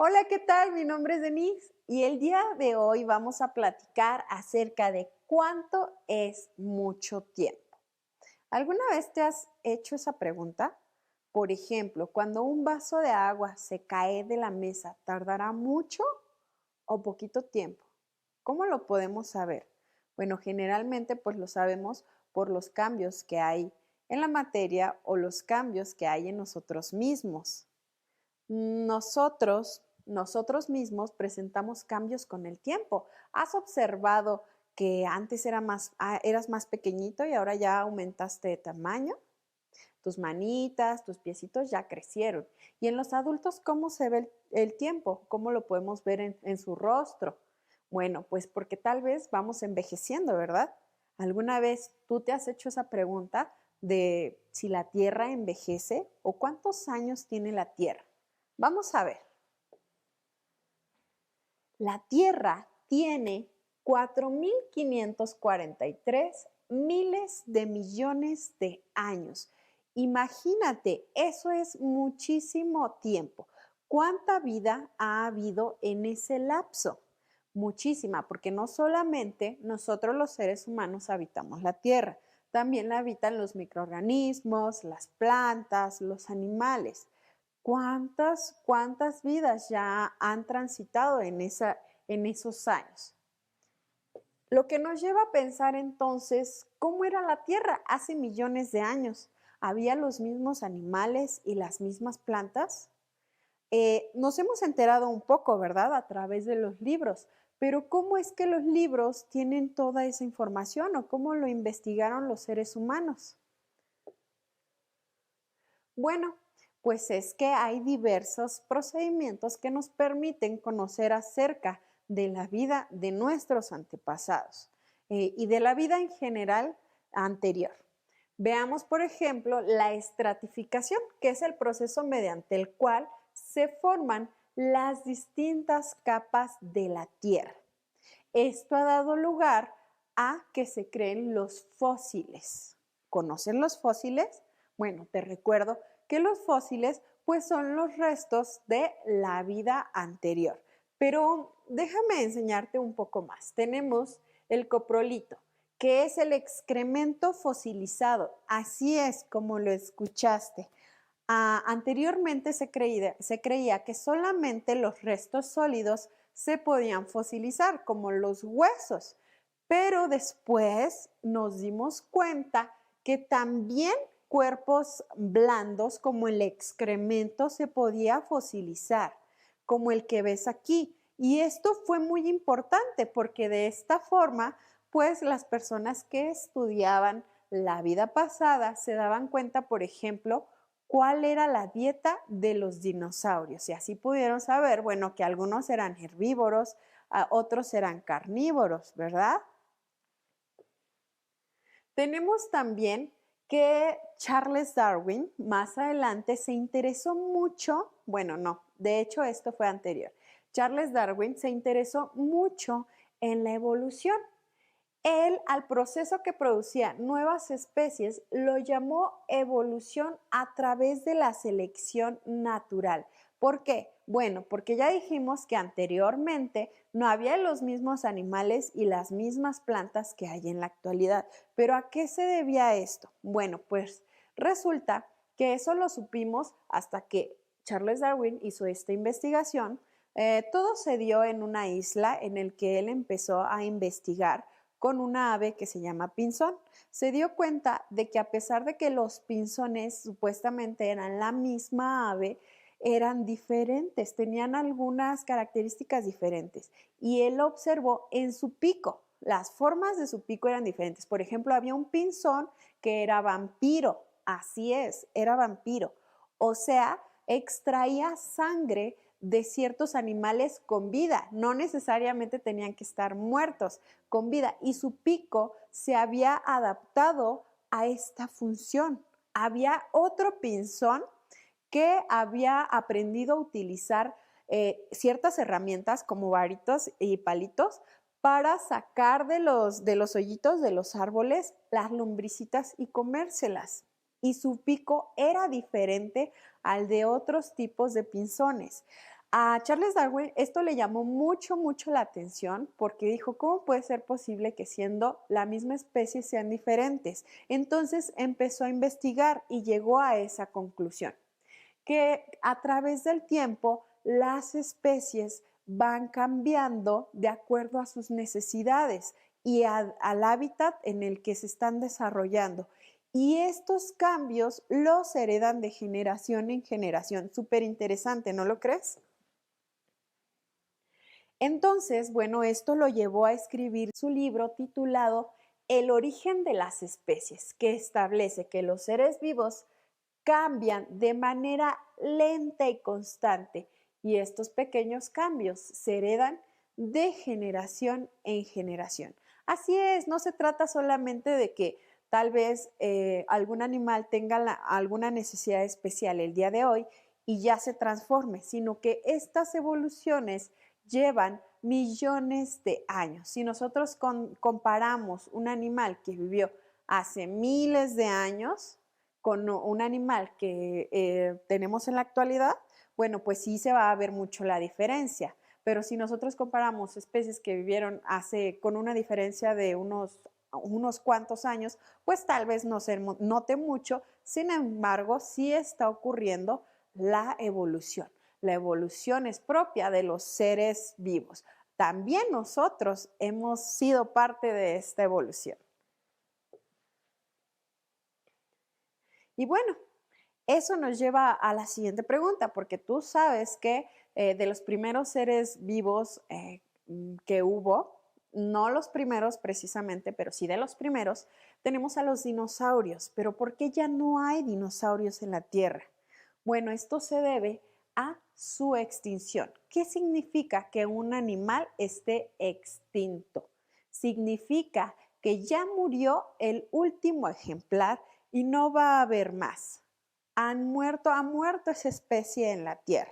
Hola, ¿qué tal? Mi nombre es Denise y el día de hoy vamos a platicar acerca de cuánto es mucho tiempo. ¿Alguna vez te has hecho esa pregunta? Por ejemplo, cuando un vaso de agua se cae de la mesa, ¿tardará mucho o poquito tiempo? ¿Cómo lo podemos saber? Bueno, generalmente pues lo sabemos por los cambios que hay en la materia o los cambios que hay en nosotros mismos. Nosotros mismos presentamos cambios con el tiempo. ¿Has observado que antes eras más pequeñito y ahora ya aumentaste de tamaño? Tus manitas, tus piecitos ya crecieron. Y en los adultos, ¿cómo se ve el tiempo? ¿Cómo lo podemos ver en su rostro? Bueno, pues porque tal vez vamos envejeciendo, ¿verdad? ¿Alguna vez tú te has hecho esa pregunta de si la Tierra envejece o cuántos años tiene la Tierra? Vamos a ver. La Tierra tiene 4.543 miles de millones de años. Imagínate, eso es muchísimo tiempo. ¿Cuánta vida ha habido en ese lapso? Muchísima, porque no solamente nosotros los seres humanos habitamos la Tierra, también la habitan los microorganismos, las plantas, los animales. ¿Cuántas vidas ya han transitado en esos años? Lo que nos lleva a pensar entonces, ¿cómo era la Tierra hace millones de años? ¿Había los mismos animales y las mismas plantas? Nos hemos enterado un poco, ¿verdad? A través de los libros, pero ¿cómo es que los libros tienen toda esa información o cómo lo investigaron los seres humanos? Bueno, pues es que hay diversos procedimientos que nos permiten conocer acerca de la vida de nuestros antepasados y de la vida en general anterior. Veamos, por ejemplo, la estratificación, que es el proceso mediante el cual se forman las distintas capas de la Tierra. Esto ha dado lugar a que se creen los fósiles. ¿Conocen los fósiles? Bueno, te recuerdo que los fósiles pues son los restos de la vida anterior. Pero déjame enseñarte un poco más. Tenemos el coprolito, que es el excremento fosilizado. Así es como lo escuchaste. Anteriormente se creía que solamente los restos sólidos se podían fosilizar, como los huesos, pero después nos dimos cuenta que también cuerpos blandos como el excremento se podía fosilizar, como el que ves aquí. Y esto fue muy importante porque de esta forma, pues las personas que estudiaban la vida pasada se daban cuenta, por ejemplo, cuál era la dieta de los dinosaurios. Y así pudieron saber, bueno, que algunos eran herbívoros, otros eran carnívoros, ¿verdad? Tenemos también que Charles Darwin más adelante se interesó mucho, bueno, no, de hecho esto fue anterior. Charles Darwin se interesó mucho en la evolución. Él, al proceso que producía nuevas especies, lo llamó evolución a través de la selección natural. ¿Por qué? Bueno, porque ya dijimos que anteriormente no había los mismos animales y las mismas plantas que hay en la actualidad. ¿Pero a qué se debía esto? Bueno, pues resulta que eso lo supimos hasta que Charles Darwin hizo esta investigación. Todo se dio en una isla en el que él empezó a investigar con una ave que se llama pinzón. Se dio cuenta de que a pesar de que los pinzones supuestamente eran la misma ave, eran diferentes, tenían algunas características diferentes. Y él observó en su pico, las formas de su pico eran diferentes. Por ejemplo, había un pinzón que era vampiro, así es, era vampiro. O sea, extraía sangre de ciertos animales con vida, no necesariamente tenían que estar muertos, con vida, y su pico se había adaptado a esta función. Había otro pinzón que había aprendido a utilizar ciertas herramientas como varitos y palitos para sacar de los hoyitos de los árboles las lombricitas y comérselas. Y su pico era diferente al de otros tipos de pinzones. A Charles Darwin esto le llamó mucho la atención porque dijo, ¿cómo puede ser posible que siendo la misma especie sean diferentes? Entonces empezó a investigar y llegó a esa conclusión, que a través del tiempo las especies van cambiando de acuerdo a sus necesidades y al hábitat en el que se están desarrollando. Y estos cambios los heredan de generación en generación. Súper interesante, ¿no lo crees? Entonces, bueno, esto lo llevó a escribir su libro titulado El origen de las especies, que establece que los seres vivos cambian de manera lenta y constante y estos pequeños cambios se heredan de generación en generación. Así es, no se trata solamente de que tal vez algún animal tenga alguna necesidad especial el día de hoy y ya se transforme, sino que estas evoluciones llevan millones de años. Si nosotros comparamos un animal que vivió hace miles de años con un animal que tenemos en la actualidad, bueno, pues sí se va a ver mucho la diferencia. Pero si nosotros comparamos especies que vivieron con una diferencia de unos cuantos años, pues tal vez no se note mucho. Sin embargo, sí está ocurriendo la evolución. La evolución es propia de los seres vivos. También nosotros hemos sido parte de esta evolución. Y bueno, eso nos lleva a la siguiente pregunta, porque tú sabes que de los primeros seres vivos que hubo, no los primeros precisamente, pero sí de los primeros, tenemos a los dinosaurios. Pero ¿por qué ya no hay dinosaurios en la Tierra? Bueno, esto se debe a su extinción. ¿Qué significa que un animal esté extinto? Significa que ya murió el último ejemplar y no va a haber más. Ha muerto esa especie en la Tierra.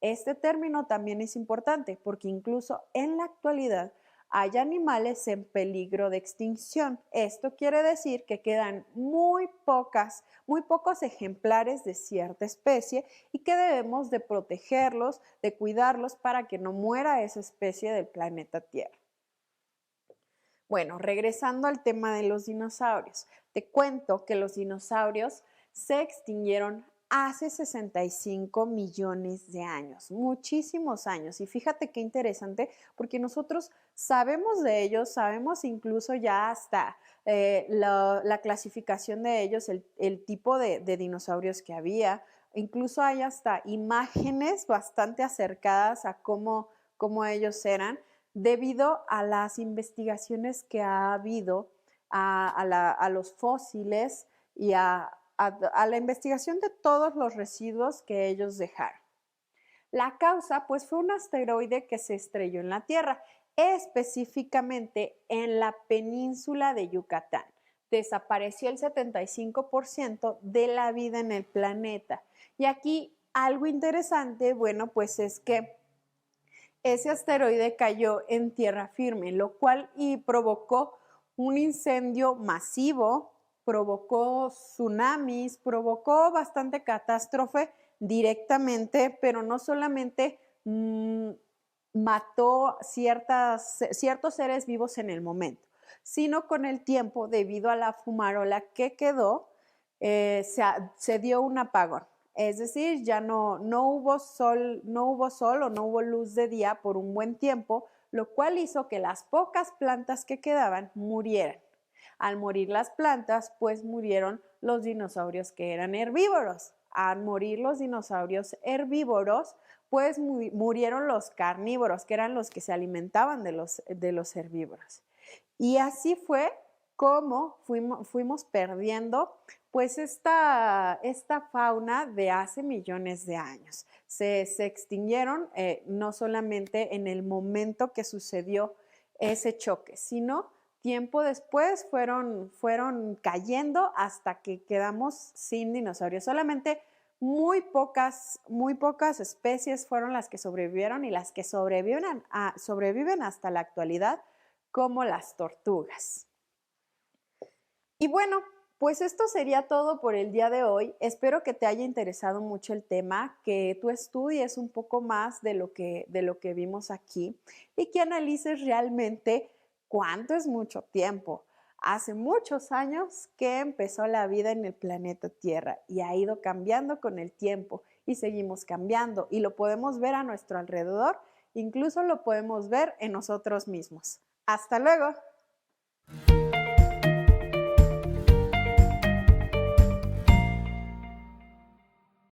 Este término también es importante porque incluso en la actualidad hay animales en peligro de extinción. Esto quiere decir que quedan muy pocos ejemplares de cierta especie y que debemos de protegerlos, de cuidarlos para que no muera esa especie del planeta Tierra. Bueno, regresando al tema de los dinosaurios, te cuento que los dinosaurios se extinguieron hace 65 millones de años, muchísimos años. Y fíjate qué interesante, porque nosotros sabemos de ellos, sabemos incluso ya hasta la clasificación de ellos, el tipo de dinosaurios que había. Incluso hay hasta imágenes bastante acercadas a cómo ellos eran debido a las investigaciones que ha habido a los fósiles y a la investigación de todos los residuos que ellos dejaron. La causa, pues, fue un asteroide que se estrelló en la Tierra, específicamente en la península de Yucatán. Desapareció el 75% de la vida en el planeta. Y aquí algo interesante, bueno, pues es que ese asteroide cayó en tierra firme, lo cual provocó un incendio masivo, provocó tsunamis, provocó bastante catástrofe directamente, pero no solamente mató ciertos seres vivos en el momento, sino con el tiempo, debido a la fumarola que quedó, se dio un apagón. Es decir, ya no hubo sol o no hubo luz de día por un buen tiempo, lo cual hizo que las pocas plantas que quedaban murieran. Al morir las plantas, pues murieron los dinosaurios que eran herbívoros. Al morir los dinosaurios herbívoros, pues murieron los carnívoros, que eran los que se alimentaban de los herbívoros. Y así fue como fuimos perdiendo pues esta fauna de hace millones de años. Se extinguieron no solamente en el momento que sucedió ese choque, sino tiempo después fueron cayendo hasta que quedamos sin dinosaurios. Solamente muy pocas especies fueron las que sobrevivieron y las que sobreviven hasta la actualidad, como las tortugas. Y bueno, Pues esto sería todo por el día de hoy. Espero que te haya interesado mucho el tema, que tú estudies un poco más de lo que vimos aquí y que analices realmente cuánto es mucho tiempo. Hace muchos años que empezó la vida en el planeta Tierra y ha ido cambiando con el tiempo y seguimos cambiando y lo podemos ver a nuestro alrededor, incluso lo podemos ver en nosotros mismos. Hasta luego.